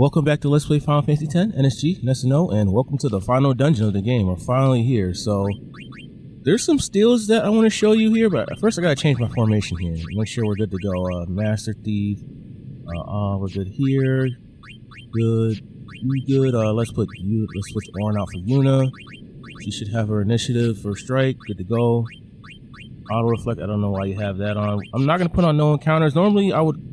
Welcome back to Let's Play Final Fantasy X, NSGNSNO, and welcome to the final dungeon of the game. We're finally here. So, there's some steals that I want to show you here, but first I gotta change my formation here. Make sure we're good to go. Master Thief. We're good here. Good. You good. Let's switch Auron out for Yuna. She should have her initiative for strike. Good to go. Auto reflect. I don't know why you have that on. I'm not gonna put on no encounters. Normally I would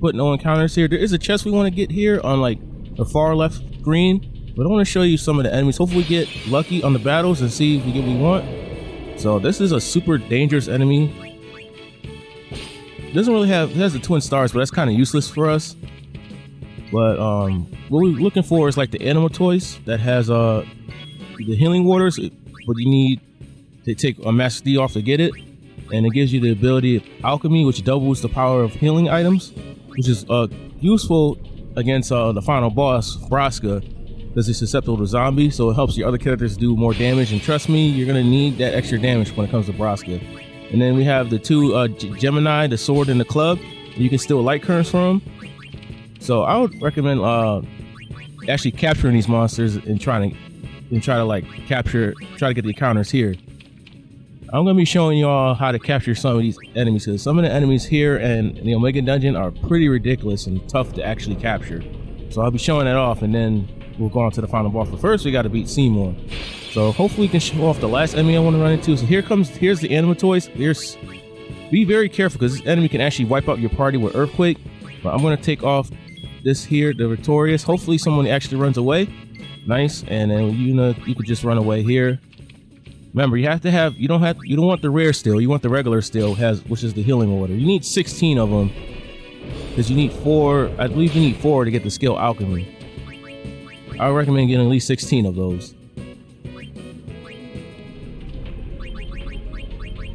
put no encounters here. There is a chest we want to get here on like the far left green, but I want to show you some of the enemies. Hopefully we get lucky on the battles and see if we get what we want. So this is a super dangerous enemy. Doesn't really have, it has the twin stars, but that's kind of useless for us. But what we're looking for is like the animal toys that has the healing waters, but you need to take a Master D off to get it, and it gives you the ability of alchemy, which doubles the power of healing items, which is useful against the final boss, Vraska, because it's susceptible to zombies, so it helps your other characters do more damage, and trust me, you're going to need that extra damage when it comes to Vraska. And then we have the two Gemini, the sword and the club. You can steal light currents from them. So I would recommend actually capturing these monsters and try to like try to get the encounters here. I'm going to be showing y'all how to capture some of these enemies, because some of the enemies here and the Omega Dungeon are pretty ridiculous and tough to actually capture. So I'll be showing that off, and then we'll go on to the final boss. But first we got to beat Seymour. So hopefully we can show off the last enemy I want to run into. So here's the animal toys. Be very careful, because this enemy can actually wipe out your party with Earthquake. But I'm going to take off this here, the Victorious. Hopefully someone actually runs away. Nice. And then you could just run away here. Remember, you don't want the rare steel, you want the regular steel, which is the healing order. You need 16 of them, because you need 4, I believe you need 4 to get the skill alchemy. I would recommend getting at least 16 of those.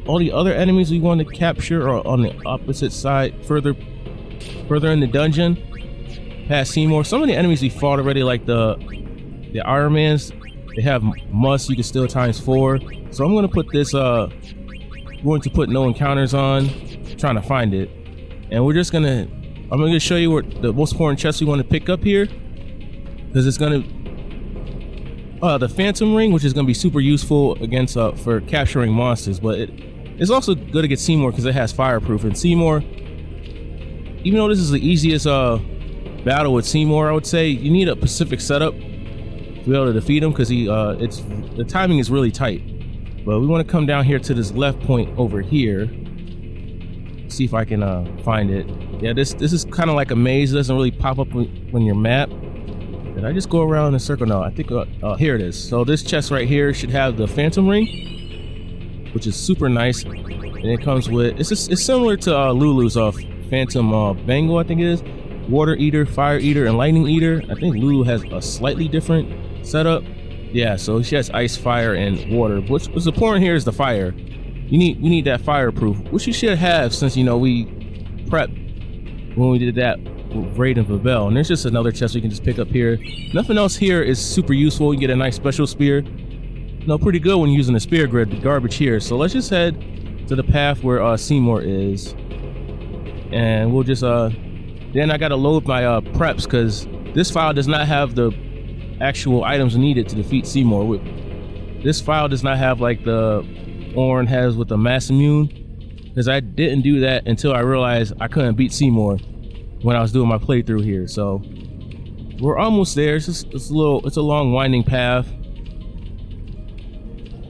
All the other enemies we want to capture are on the opposite side, further in the dungeon, past Seymour. Some of the enemies we fought already, like the Iron Mans, they have must you can steal ×4. So I'm going to put this put no encounters on, trying to find it. And I'm going to show you what the most important chest we want to pick up here, because it's going to the Phantom Ring, which is going to be super useful against for capturing monsters, but it's also good against Seymour because it has fireproof. And Seymour, even though this is the easiest battle with Seymour, I would say you need a Pacific setup to be able to defeat him, because the timing is really tight. But we want to come down here to this left point over here, see if I can find it. Yeah, this is kind of like a maze. It doesn't really pop up on your map. Did I just go around in a circle? No, I think here it is. So this chest right here should have the Phantom Ring, which is super nice, and it comes with it's similar to Lulu's Phantom Bangle, I think it is. Water Eater, Fire Eater, and Lightning Eater. I think Lulu has a slightly different setup. Yeah, so she has ice, fire, and water. What's important here is the fire. We need that fireproof, which you should have, since we prepped when we did that Raid and Babel. And there's just another chest we can just pick up here. Nothing else here is super useful. You get a nice special spear. Pretty good when using the spear grid, the garbage here. So let's just head to the path where Seymour is, and we'll just then I gotta load my preps, because this file does not have the actual items needed to defeat Seymour. This file does not have like the Auron has with the Masamune, because I didn't do that until I realized I couldn't beat Seymour when I was doing my playthrough here. So we're almost there. It's a long winding path.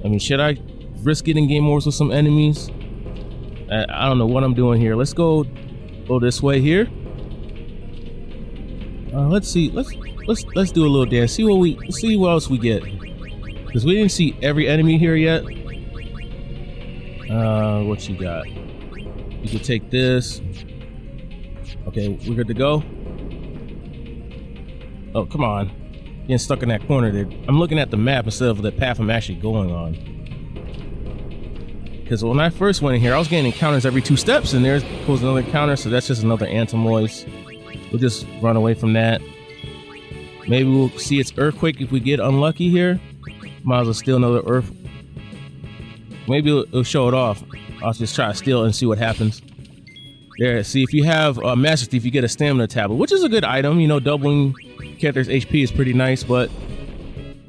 I mean, should I risk getting game overs with some enemies? I don't know what I'm doing here. Let's go this way here. Let's see. Let's do a little dance. See what else we get, because we didn't see every enemy here yet. What you got? You can take this. Okay, we're good to go. Oh, come on. Getting stuck in that corner there. I'm looking at the map instead of the path I'm actually going on. Because when I first went in here, I was getting encounters every 2 steps, and there goes another encounter, so that's just another Antamoise. We'll just run away from that. Maybe we'll see its Earthquake if we get unlucky here. Might as well steal another Earth. Maybe it'll show it off. I'll just try to steal it and see what happens. There, see, if you have Master Thief, you get a stamina tablet, which is a good item. You know, doubling character's HP is pretty nice, but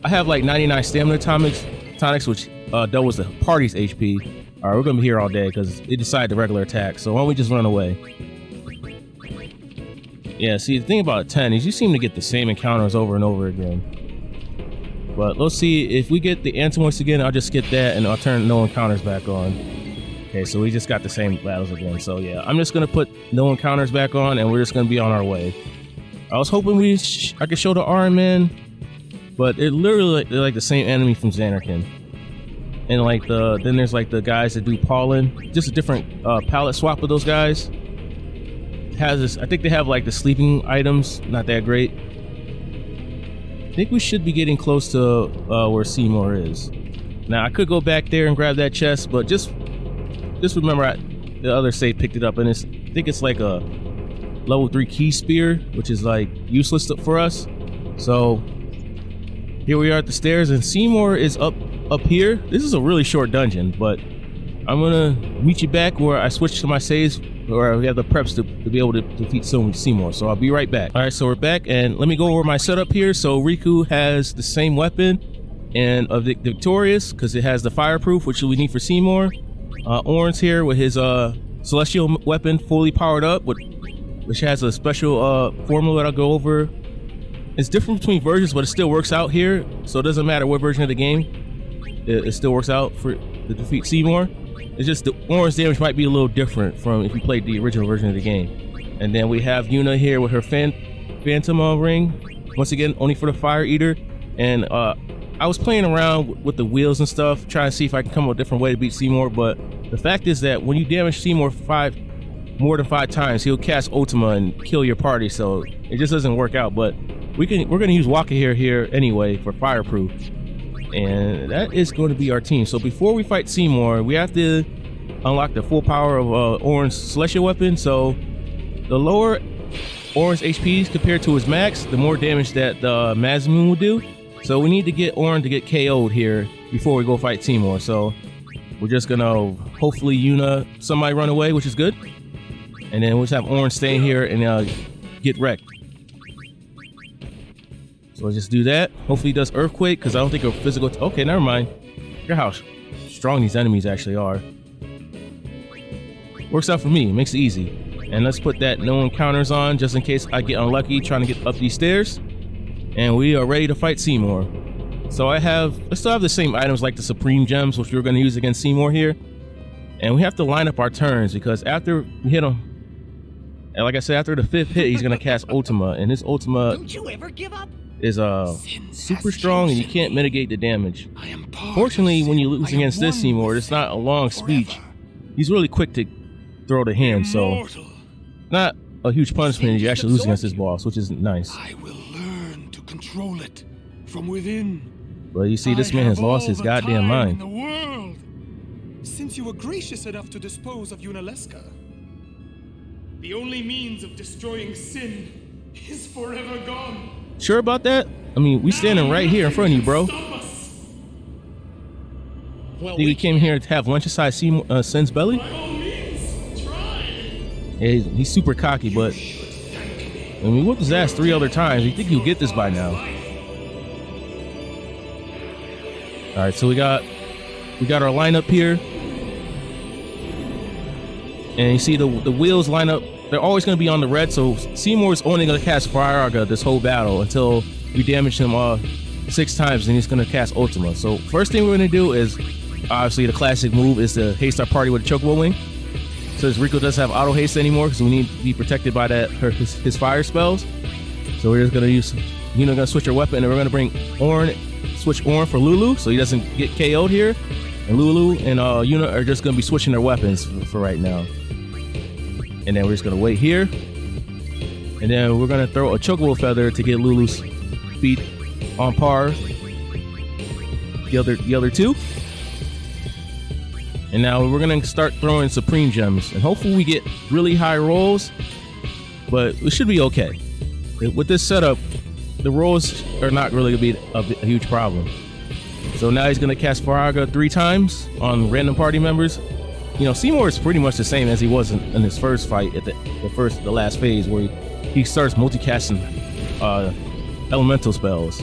I have like 99 stamina tonics, which doubles the party's HP. All right, we're gonna be here all day because it decided the regular attack. So why don't we just run away? Yeah, see, the thing about 10 is you seem to get the same encounters over and over again. But let's see, if we get the answer once again, I'll just skip that and I'll turn no encounters back on. Okay, so we just got the same battles again. So yeah, I'm just gonna put no encounters back on and we're just gonna be on our way. I was hoping I could show the Auron Man, but it literally they're like the same enemy from Xanarkin. And like then there's like the guys that do pollen, just a different palette swap with those guys. Has this, I think they have like the sleeping items, not that great. I think we should be getting close to where Seymour is. Now I could go back there and grab that chest, but just remember the other safe picked it up, and I think it's like a level 3 key spear, which is like useless for us. So here we are at the stairs, and Seymour is up here. This is a really short dungeon, but I'm gonna meet you back where I switch to my saves, or we have the preps to be able to defeat Seymour. So I'll be right back. All right, so we're back, and let me go over my setup here. So Rikku has the same weapon and victorious because it has the fireproof, which we need for Seymour. Auron's here with his celestial weapon fully powered up, which has a special formula that I'll go over. It's different between versions, but it still works out here. So it doesn't matter what version of the game, it still works out to defeat Seymour. It's just the Auron's damage might be a little different from if you played the original version of the game. And then we have Yuna here with her phantom ring, once again only for the fire eater. And I was playing around with the wheels and stuff, trying to see if I can come up with a different way to beat Seymour, but the fact is that when you damage Seymour more than 5 times, he'll cast Ultima and kill your party, so it just doesn't work out. But we're gonna use Wakka here anyway for fireproof, and that is going to be our team. So before we fight Seymour, we have to unlock the full power of Auron's celestial weapon. So the lower Auron's HP compared to his max, the more damage that the Masamune will do. So we need to get Auron to get KO'd here before we go fight Seymour. So we're just gonna hopefully somebody run away, which is good. And then we'll just have Auron staying here and get wrecked. So let's just do that. Hopefully he does earthquake, because I don't think a physical okay, never mind. Look at how strong these enemies actually are. Works out for me, makes it easy. And let's put that no encounters on just in case I get unlucky trying to get up these stairs. And we are ready to fight Seymour. So I still have the same items like the Supreme Gems, which we're going to use against Seymour here. And we have to line up our turns, because after we hit him, and like I said, after the 5th hit, he's going to cast Ultima. And his Ultima Don't you ever give up? is super strong, and you can't mitigate the damage. Fortunately, when you lose against this Seymour, it's not a long speech. He's really quick to throw the hand, so not a huge punishment if you actually lose against this boss, which is nice. I will learn to control it from within. But you see, this man has lost his goddamn mind. In the world. Since you were gracious enough to dispose of Yuna, the only means of destroying sin is forever gone. Sure about that? I mean, we standing right here in front of you, bro. Well, Think we came here to have lunch inside Sin's belly? By all means, try. Yeah, he's super cocky, but I mean, we whooped his ass 3 other times. You think he'll get this by now? All right, so we got our lineup here, and you see the wheels line up. They're always going to be on the red, so Seymour's only going to cast firaga this whole battle until we damage him 6 times, and he's going to cast Ultima. So first thing we're going to do is, obviously the classic move is to haste our party with a chocobo wing. So Rikku doesn't have auto haste anymore because we need to be protected by his fire spells. So we're just going to use, going to switch our weapon, and we're going to bring switch Auron for Lulu so he doesn't get KO'd here. And Lulu and Yuna are just going to be switching their weapons for right now. And then we're just gonna wait here, and then we're gonna throw a chocobo feather to get Lulu's feet on par. The other 2, and now we're gonna start throwing Supreme Gems, and hopefully we get really high rolls. But it should be okay. With this setup, the rolls are not really gonna be a huge problem. So now he's gonna cast firaga 3 times on random party members. you know, Seymour is pretty much the same as he was in his first fight at the last phase, where he starts multicasting elemental spells.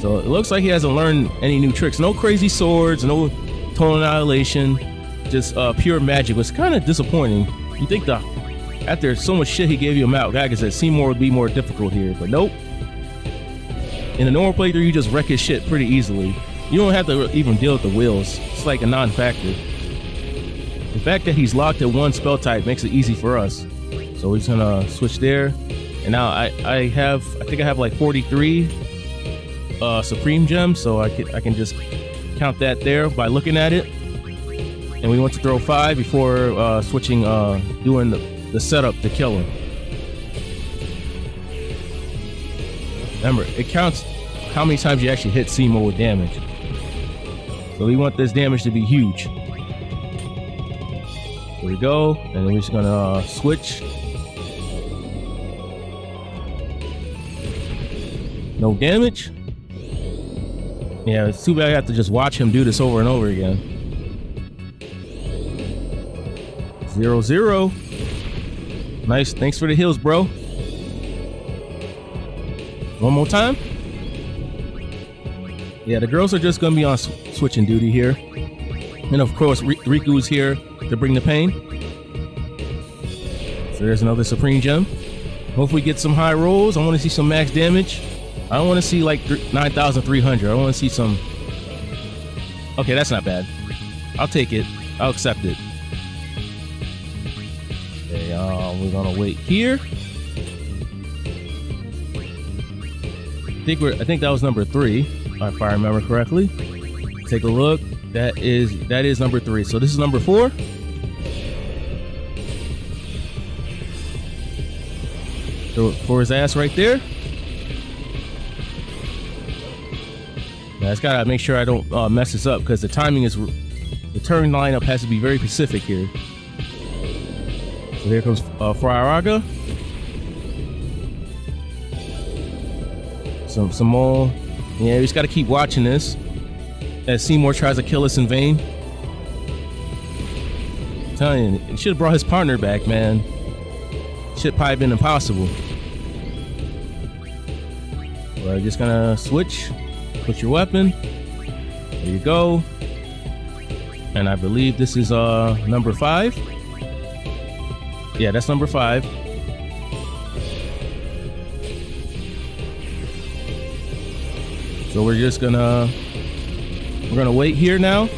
So it looks like he hasn't learned any new tricks. No crazy swords, no total annihilation, just pure magic. Was kind of disappointing. You think after so much shit he gave you about Gagas that Seymour would be more difficult here, but nope. In a normal playthrough, you just wreck his shit pretty easily. You don't have to even deal with the wheels. It's like a non-factor. The fact that he's locked at one spell type makes it easy for us. So we're just gonna switch there. And now I think I have like 43 Supreme Gems, so I can just count that there by looking at it. And we want to throw 5 before switching, doing the setup to kill him. Remember, it counts how many times you actually hit Seymour with damage. So we want this damage to be huge. There we go, and then we're just gonna switch. No damage. Yeah, it's too bad I have to just watch him do this over and over again. 0-0. Nice, thanks for the heals, bro. One more time. Yeah, the girls are just gonna be on switching duty here. And of course, Rikku is here to bring the pain. So there's another Supreme Gem. Hopefully get some high rolls. I want to see some max damage. I don't want to see like 9,300. I want to see some... Okay, that's not bad. I'll take it. I'll accept it. Okay, we're gonna wait here. I think that was number 3, if I remember correctly. Take a look. That is number 3. So this is number 4. So for his ass right there. Now I just gotta make sure I don't mess this up, because the timing is, the turn lineup has to be very specific here. So here comes firaga. Some more. Yeah, we just gotta keep watching this as Seymour tries to kill us in vain. I'm telling you, he should have brought his partner back, man. Should probably been impossible. We're just gonna switch. Put your weapon. There you go. And I believe this is number 5. Yeah, that's number 5. So we're gonna wait here now.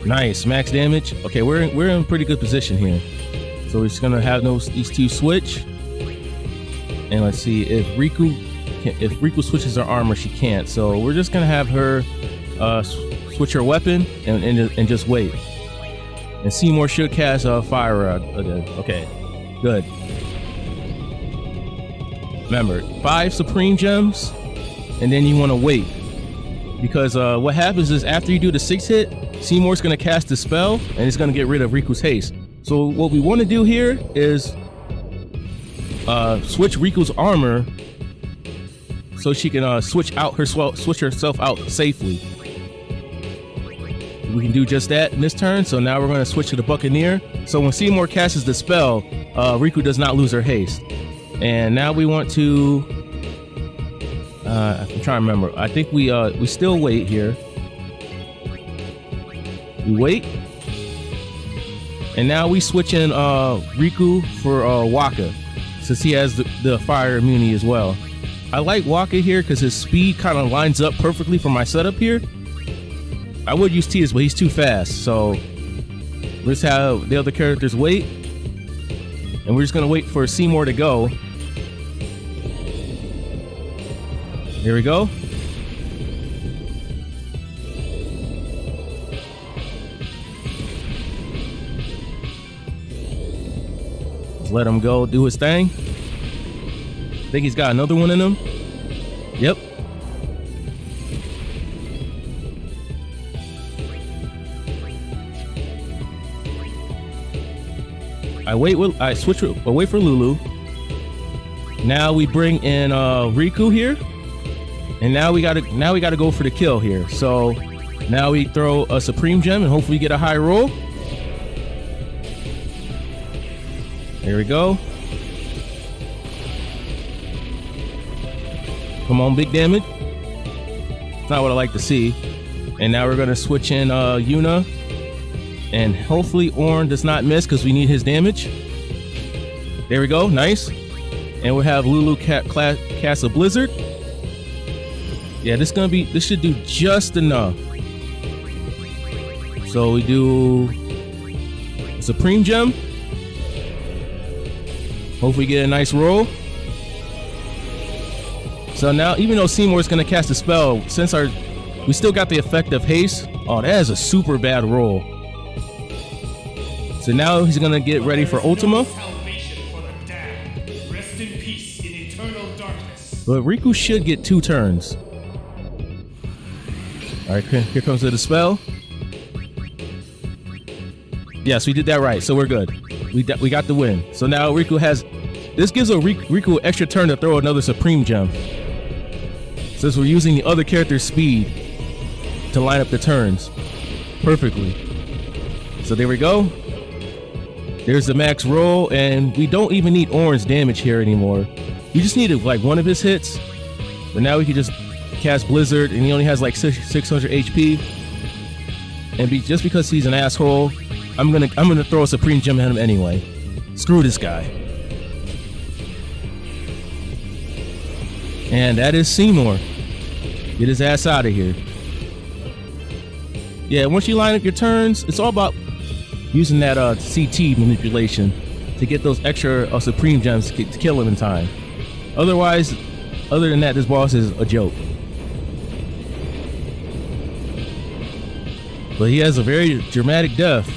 Nice, max damage. Okay, we're in pretty good position here. So we're just gonna have these two switch. And let's see if Rikku switches her armor, she can't. So we're just gonna have her switch her weapon and just wait. And Seymour should cast fire again. Okay, good. Remember, 5 Supreme Gems, and then you want to wait, because what happens is after you do the 6 hit, Seymour's gonna cast the spell and it's gonna get rid of Riku's haste. So what we want to do here is switch Riku's armor so she can switch herself out safely. We can do just that in this turn. So now we're going to switch to the Buccaneer. So when Seymour casts the spell, Rikku does not lose her haste. And now we want to... I'm trying to remember. I think we still wait here. We wait. And now we switch in Rikku for Wakka, since he has the fire immunity as well. I like Wakka here because his speed kind of lines up perfectly for my setup here. I would use Tia's, but he's too fast. So let's have the other characters wait. And we're just going to wait for Seymour to go. Here we go. Let's let him go do his thing. I think he's got another one in him. Yep. I switch away for Lulu. Now we bring in Rikku here. And now we gotta go for the kill here. So Now we throw a supreme gem and hopefully get a high roll. There we go. Come on, big damage. Not what I like to see. And now we're gonna switch in Yuna, and hopefully Auron does not miss because we need his damage. There we go, nice. And we'll have Lulu cast a blizzard. Yeah, this should do just enough. So we do a supreme gem. Hopefully get a nice roll. So now, even though Seymour's gonna cast a spell, since we still got the effect of haste. Oh, that is a super bad roll. So now he's gonna get ready for Ultima. Rest in peace in eternal darkness. But Rikku should get 2 turns. All right, here comes the dispel. Yes, we did that right, so we're good. We got the win. So now Rikku this gives Rikku an extra turn to throw another supreme gem, since we're using the other character's speed to line up the turns perfectly. So there we go. There's the max roll, and we don't even need Auron's damage here anymore. We just needed like one of his hits, but now we can just cast Blizzard, and he only has like 600 HP. And just because he's an asshole, I'm gonna throw a supreme gem at him anyway. Screw this guy. And that is Seymour. Get his ass out of here. Yeah, once you line up your turns, it's all about using that CT manipulation to get those extra supreme gems to kill him in time. Otherwise, other than that, this boss is a joke. But he has a very dramatic death.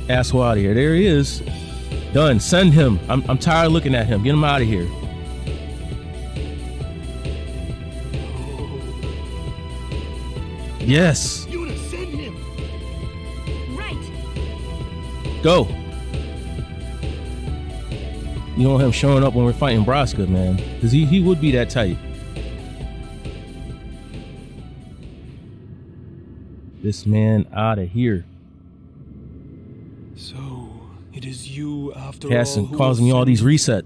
Asshole out of here. There he is. Done. Send him. I'm tired of looking at him. Get him out of here. Yes. Yuna, send him. Right. Go. You don't want him showing up when we're fighting Braska, man. Because he would be that type. This man out of here. So, it is you after Casting, all causing me all these resets.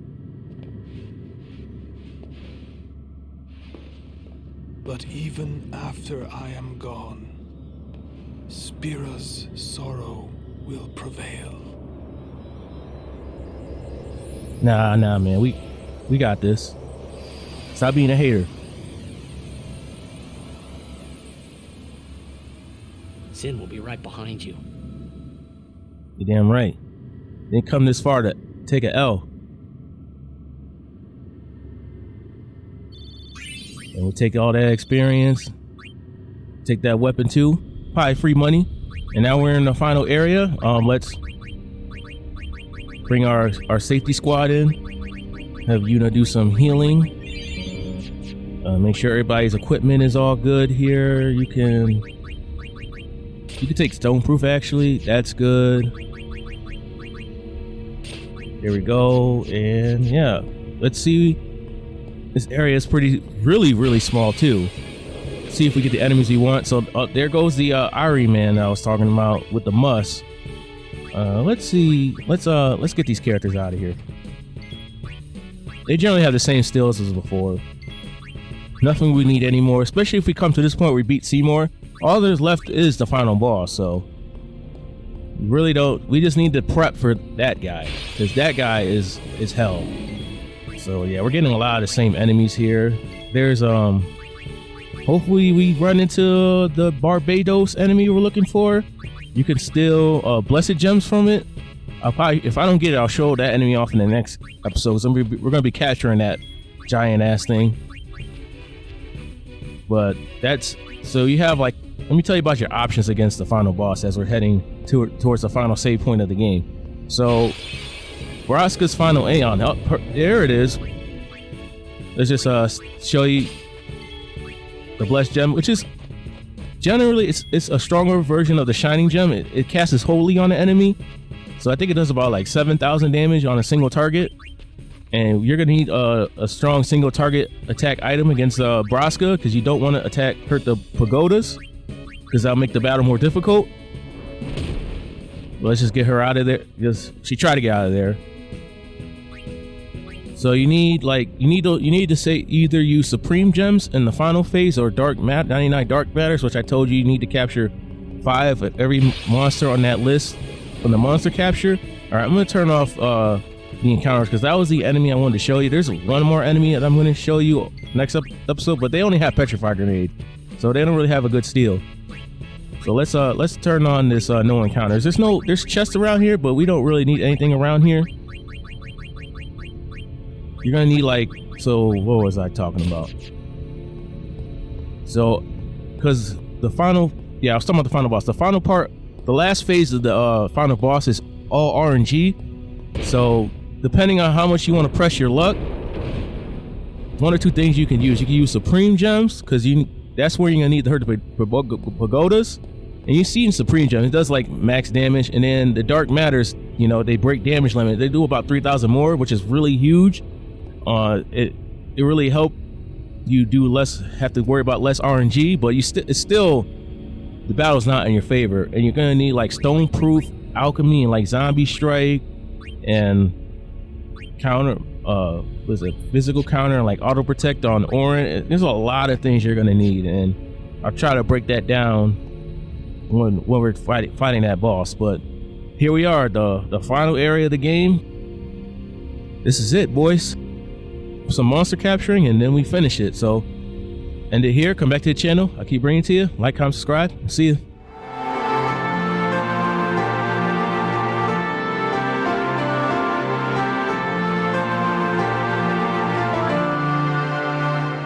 But even after I am gone, Spira's sorrow will prevail. Nah, man. We got this. Stop being a hater. Sin will be right behind you. You're damn right. Didn't come this far to take a L. And we'll take all that experience. Take that weapon too. Probably free money. And now we're in the final area. Let's bring our safety squad in. Have Yuna do some healing. Make sure everybody's equipment is all good here. You can take stoneproof actually. That's good. There we go. And yeah, let's see. This area is really small too. See if we get the enemies we want. So there goes the Irie man that I was talking about with the must. Let's see. Let's get these characters out of here. They generally have the same skills as before. Nothing we need anymore, especially if we come to this point where we beat Seymour. All there's left is the final boss, so we really don't. We just need to prep for that guy, because that guy is hell. So yeah, we're getting a lot of the same enemies here. There's hopefully we run into the Barbados enemy we're looking for. You can steal blessed gems from it. I'll probably, if I don't get it, I'll show that enemy off in the next episode. So we're gonna be capturing that giant ass thing. But that's, so you have like, let me tell you about your options against the final boss as we're heading towards the final save point of the game. So Braska's final Aeon, there it is. Let's just show you the blessed gem, which is generally it's a stronger version of the shining gem. It casts holy on the enemy, so I think it does about like 7,000 damage on a single target. And you're gonna need a strong single target attack item against Braska, because you don't want to hurt the pagodas, because that'll make the battle more difficult. Let's just get her out of there, because she tried to get out of there. So you need to say either use Supreme Gems in the final phase or 99 Dark Matters, which I told you need to capture 5 of every monster on that list from the monster capture. All right, I'm gonna turn off the encounters, because that was the enemy I wanted to show you. There's one more enemy that I'm going to show you next episode, but they only have Petrify Grenade, so they don't really have a good steal. So let's turn on this no encounters. There's chests around here, but we don't really need anything around here. You're gonna need what was I talking about? So, because I was talking about the final boss. The final part, the last phase of the final boss is all RNG. So depending on how much you want to press your luck, 1 or 2 things you can use. You can use Supreme Gems, because that's where you're gonna need to hurt the pagodas. And you see in Supreme Gems, it does like max damage, and then the Dark Matters, they break damage limit. They do about 3,000 more, which is really huge. It really helped you have to worry about less RNG, but it's still, the battle's not in your favor, and you're gonna need like Stone Proof, Alchemy, and like Zombie Strike, and counter physical counter, and like auto protect on Auron. There's a lot of things you're gonna need, and I'll try to break that down when we're fighting that boss. But here we are, the final area of the game. This is it, boys. Some monster capturing, and then we finish it. So end it here, come back to the channel. I'll keep bringing it to you. Like, comment, subscribe. See you.